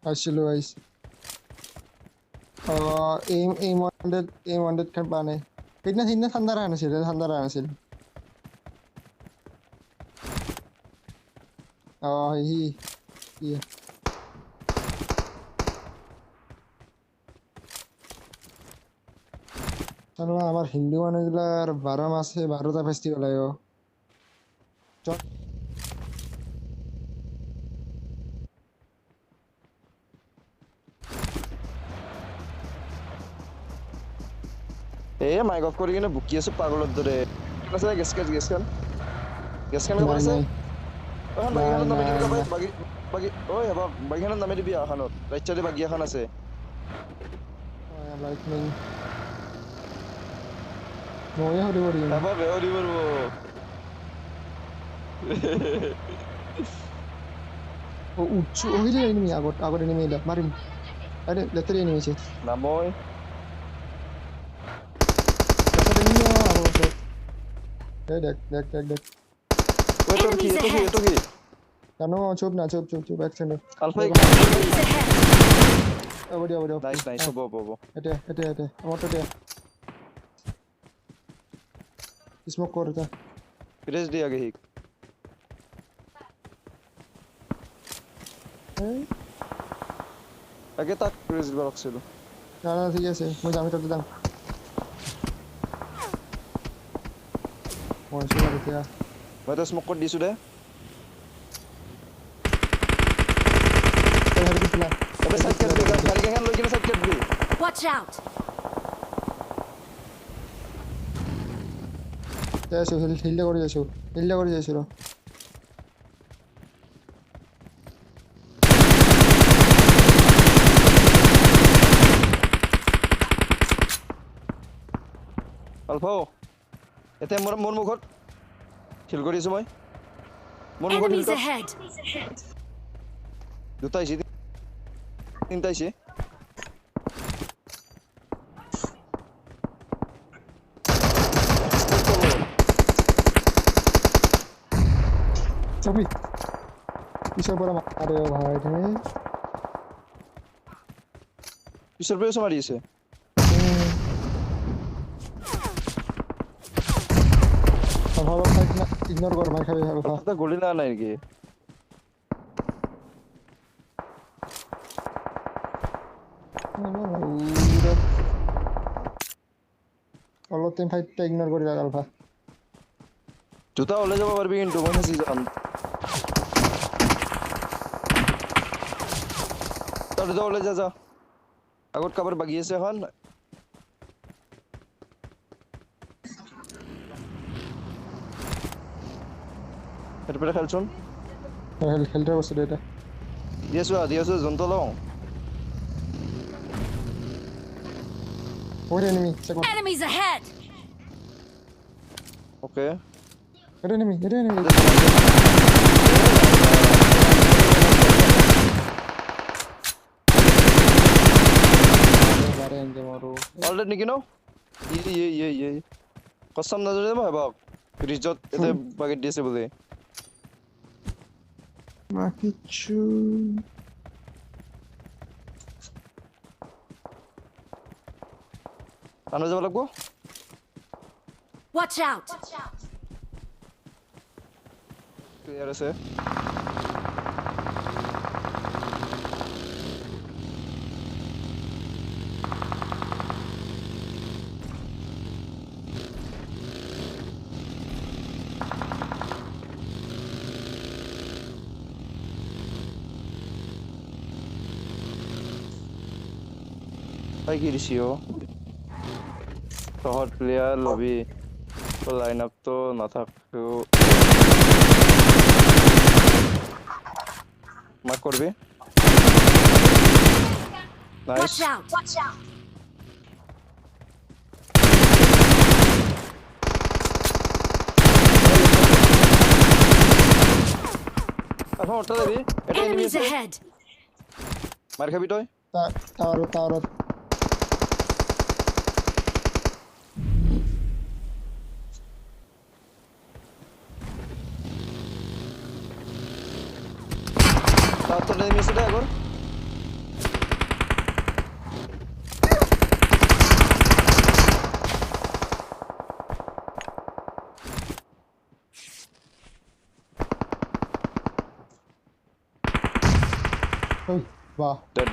আসছিল guys aim 100 kan pane hitna thandara anasil hi আমার হিন্দু মানুষগুলার 12 মাসে 12টা ফেস্টিভ্যাল আয়ো মাইক অফ কৰি কিনে বুকি আছো পাগলৰ দৰে ঠিক আছে গেছ কান কৰিছে এখন বাগিখানত নামি দিবি বাগি ঐ হ'ব বাগিখানত নামি দিবি এখনত ৰাইট চাইডে বাগি এখন আছে লাইটনিং ময়ে হৰি হৰি হ'ব বেহৰি বৰব ও উচ্চ ওহিলে এনিমি আগত এনিমি এলা মারিম আরে লেতরি এনিমি আছে নামই কাছে এনিমি আগত দেখ ওই তো কি জানো চুপ এক সেকেন্ড আলফা ওবড়ি নাইস হবো এটা আমারটা দে স্মোক করতা প্রেস দি আগে হিক আগে তাক প্রেস বক্স ছিল না ঠিক আছে মই যাম এটা দাম মই শুনা দিয়া মই তো স্মোক কৰি দিছো দে अबे साइड कर दे गाड़ी का हैंड लो किने साइड कर दे Watch out. যাইছো হিলটা করে যাইছো আলফা এতে মোর মুখত হিল কৰিছো মই মোর মুখত Enemies ahead. দুটা আইছি তিনটা আইছি চবি পিছৰ পৰা মাৰে ভাই রে পিছৰ পৰা মাৰি আছে ভালো ফাইট না ইগনোর কর মার খাবি আলফা তা গুলি না নাই কি অলপ টাইম ফাইটটা ইগনোর করি রাখ আলফা জুতা ওলে যাব পারবি কিন্তু মই ফাঁসি যাম তোর যা ওলে যা আগত কাবার বাগি আছে এখন এরপরে খেলছুন খেলতে বসে এটা দিয়েছো জন্তু লও ওরে এনিমি সেকেন্ড Enemies ahead. ওকে এটা এনিমি বারেঙ্গে মারো অলরেডি কিনো ইয়ে কসম নজরে দেব হবাক রিজত এতে বাগেট দিয়েছে বলে মাকিচু আনো যাব লাগবো Watch out. ক্লিয়ার আছে Hay que ir শহর প্লেয়ার লবি তো লাইন আপ তো না থাকলেও মার্ক করবি নাইস Watch out. এখন ওটা দেবি এটা এনিমি Enemies আছে ahead. মার খাবি তুই টাওয়ার তার তো এনিমি আছে এখন ঐ বাহ Dead.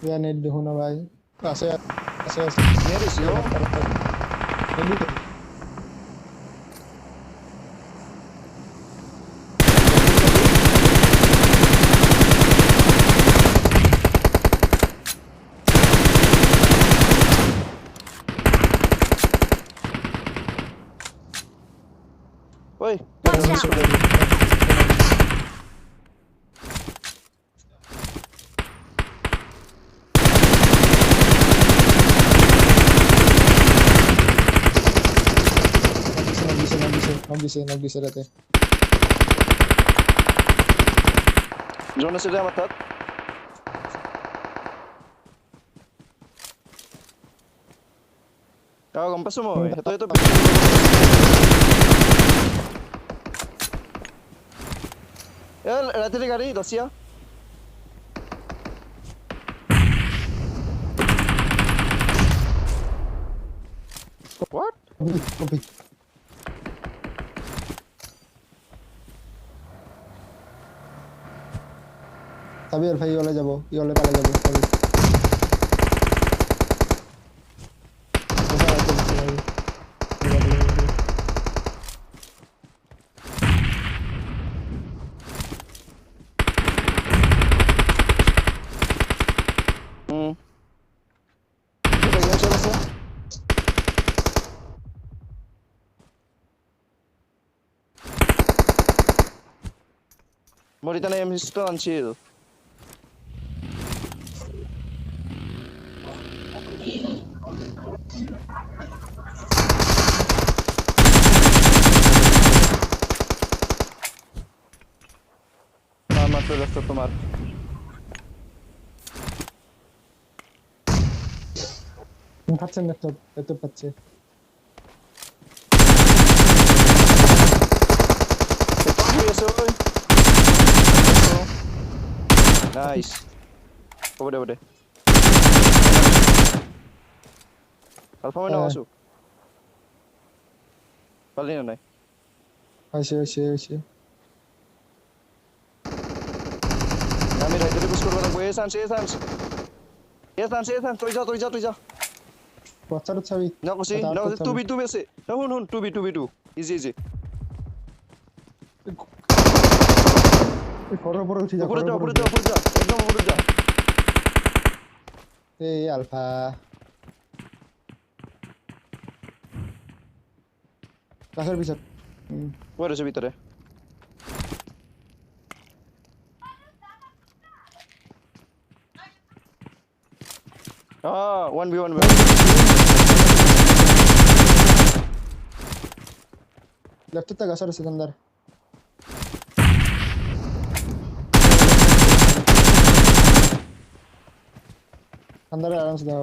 বেয়া নেট দেখোন না ভাই আছে Near is yo. এদিকে Oi, Watch out. নগিছে রাতে Drone আছে রে আমার তাত। গম পাইছো মই সেইটো ৰাতিৰে গাড়ী দছিয়া What? কপি সাবির ভাই ইওলে যাব ইওলে পালা যাব sorry Moritana em história antiga. Matou esta tomar. পাচ্ছেন না তো এত পাচ্ছে Nice. Over. Alpha mo na masuk. Palin na. হয়েছে Kami right dito push করব Esan. Tuj যা. পচার ছবি না কসি 2v2 বেসে না হুন 2v2 easy উপরে উঠি যা উপরে যা একদম উপরে যা এই আলফা গাছের পিছত পরে আছে ভিতরে Ah, 1v1 लेफ्ट तक असर सिकंदर अंदर आराम से जाओ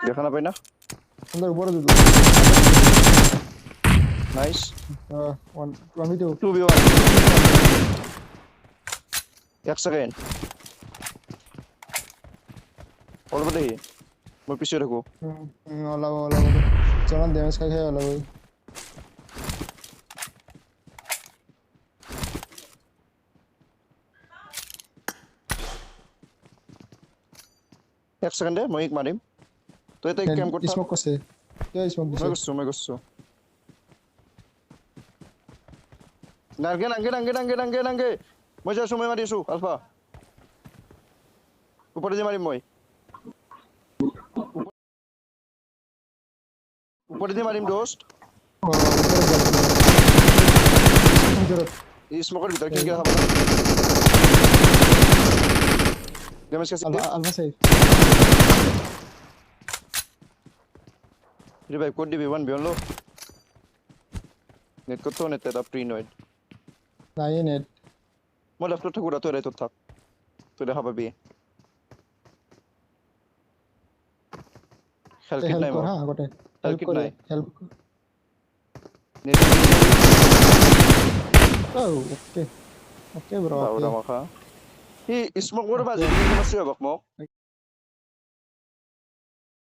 देखना पाइना अंदर ऊपर दे दो नाइस 1v2 2v1 1 सेकंड और बदे मैं पीछे रखो ओला चलो डैमेज का है ओला भाई एक सेकंड है मैं एक मारिम तो ये तो एक कैम करता स्मोक को से क्या स्मोक मैं गुस्सो नांगे मैं जा समय मारिसु अल्फा ऊपर जे मारिम मैं ऊपर जे मारिम दोस्त ये स्मोकर भीतर किल गया था डैमेज कैसे अल्फा सेफ रिवाइव कोड दी 1v1 लो नेट को तो नेट तेरा प्री नोड नहीं नेट मैं लेफ्ट तो ठगुरा तो राइट तो थक तो देखा पाबी हेल्प किट नहीं हां गोटे हेल्प किट नहीं हेल्प नेट ओके ब्रो ही स्मोक वर बाजी मस्त है बक मो